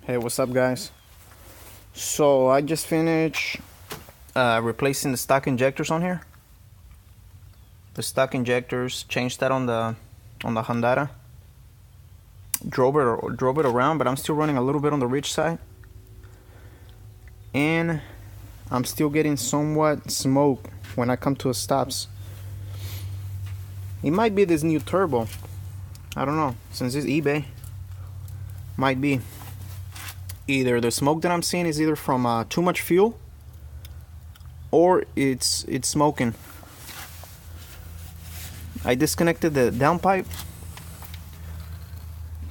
Hey, what's up, guys? So I just finished replacing the stock injectors on here. The stock injectors, changed that on the Honda. Drove it around, but I'm still running a little bit on the rich side, and I'm still getting somewhat smoke when I come to a stops. It might be this new turbo. I don't know. Since it's eBay, might be. Either the smoke that I'm seeing is either from too much fuel, or it's smoking. I disconnected the downpipe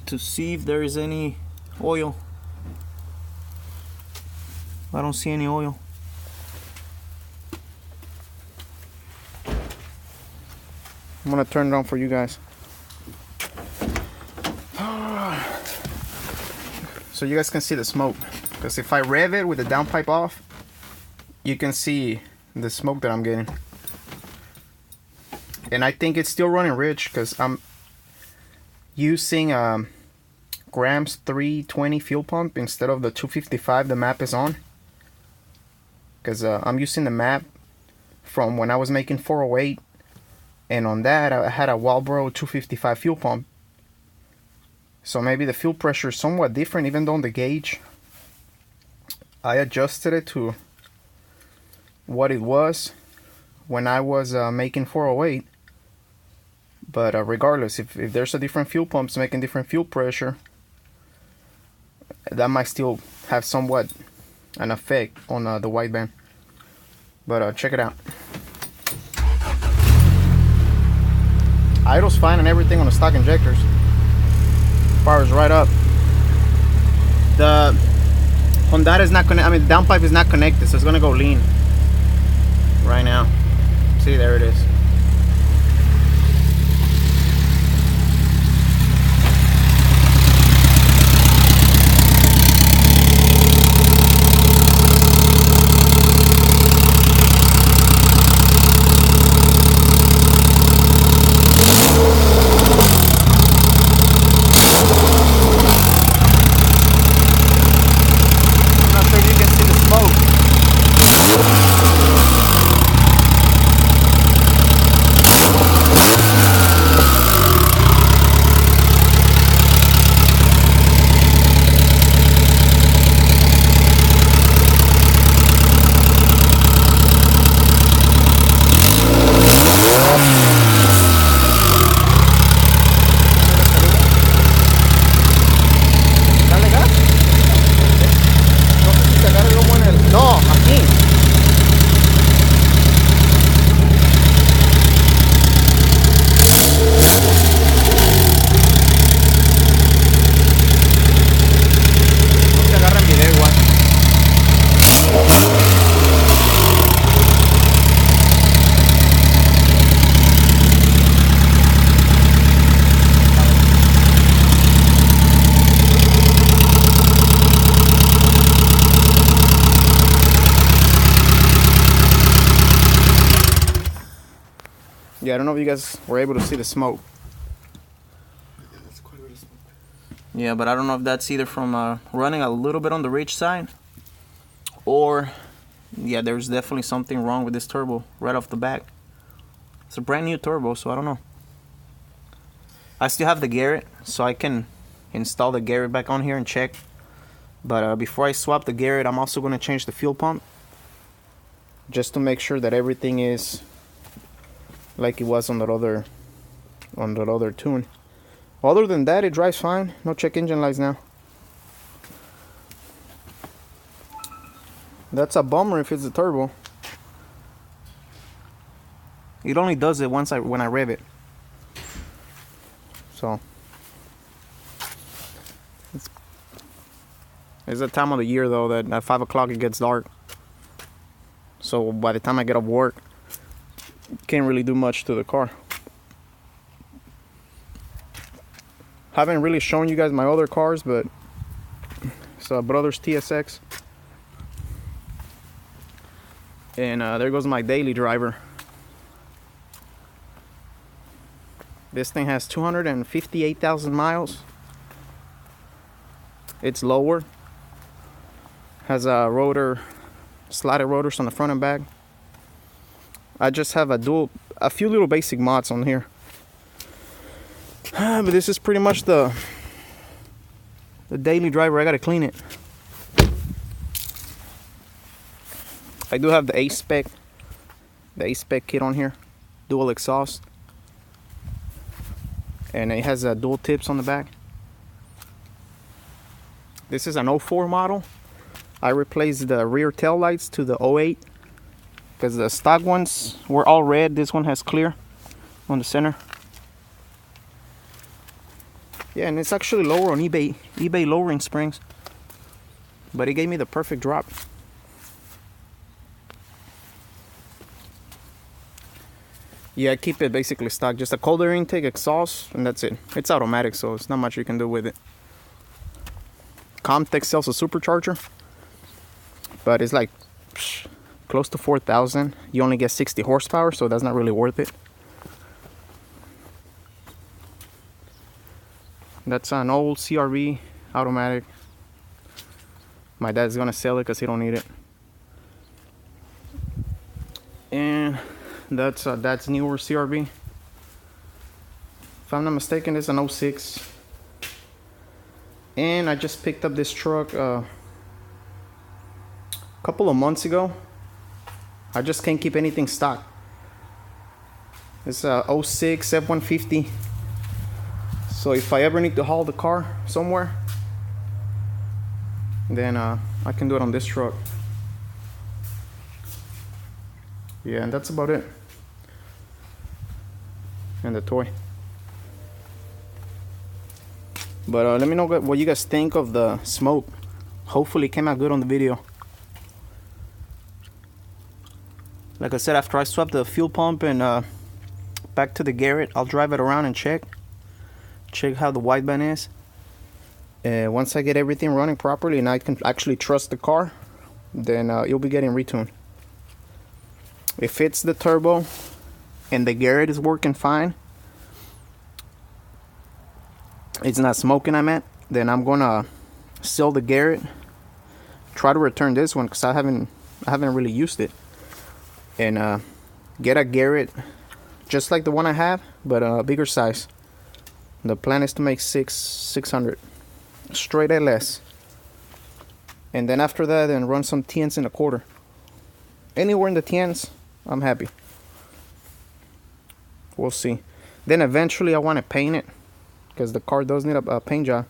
to see if there is any oil. I don't see any oil. I'm gonna turn it on for you guys. So you guys can see the smoke, because if I rev it with the downpipe off, you can see the smoke that I'm getting. And I think it's still running rich because I'm using Grams 320 fuel pump instead of the 255 the map is on, because I'm using the map from when I was making 408, and on that I had a Walbro 255 fuel pump. So maybe the fuel pressure is somewhat different, even though on the gauge I adjusted it to what it was when I was making 408. But regardless, if there's a different fuel pumps making different fuel pressure, that might still have somewhat an effect on the wideband. But check it out. Idle's fine and everything on the stock injectors. Power's right up. The Honda is not connected. I mean, the downpipe is not connected, so it's gonna go lean right now. See, there it is. Yeah, I don't know if you guys were able to see the smoke. Yeah, that's quite a bit of smoke. Yeah, but I don't know if that's either from running a little bit on the rich side, or yeah, there's definitely something wrong with this turbo right off the back. It's a brand new turbo, so I don't know. I still have the Garrett, so I can install the Garrett back on here and check. But before I swap the Garrett, I'm also going to change the fuel pump, just to make sure that everything is like it was on that other tune. Other than that, it drives fine. No check engine lights now. That's a bummer if it's the turbo. It only does it when I rev it. So it's the time of the year though that at 5 o'clock it gets dark. So by the time I get off work, can't really do much to the car. Haven't really shown you guys my other cars, but it's a brother's TSX. And there goes my daily driver. This thing has 258,000 miles. It's lower. Has a rotor, slided rotors on the front and back. I just have a few little basic mods on here. But this is pretty much the daily driver. I gotta clean it. I do have the A-Spec kit on here, dual exhaust, and it has dual tips on the back. This is an 04 model. I replaced the rear tail lights to the 08 because the stock ones were all red. This one has clear on the center. Yeah, and it's actually lower on eBay lowering springs, but it gave me the perfect drop. Yeah, I keep it basically stock, just a cold air intake, exhaust, and that's it. It's automatic, so it's not much you can do with it. Comtech sells a supercharger, but it's like close to 4,000. You only get 60 horsepower, so that's not really worth it. That's an old CRV automatic. My dad's gonna sell it because he don't need it. And that's newer CRV. If I'm not mistaken, it's an 06. And I just picked up this truck a couple of months ago. I just can't keep anything stock. It's a 06 F-150. So if I ever need to haul the car somewhere, then I can do it on this truck. Yeah, and that's about it. And the toy. But let me know what you guys think of the smoke. Hopefully it came out good on the video. Like I said, after I swap the fuel pump and back to the Garrett, I'll drive it around and check how the wideband is. Once I get everything running properly and I can actually trust the car, then you'll be getting retuned. If it's the turbo and the Garrett is working fine, it's not smoking, I meant, then I'm gonna sell the Garrett, try to return this one because I haven't really used it, and get a Garrett just like the one I have, but a bigger size. The plan is to make 600 straight LS, and then after that, then run some TNs in a quarter. Anywhere in the TNs, I'm happy. We'll see. Then eventually I want to paint it because the car does need a paint job.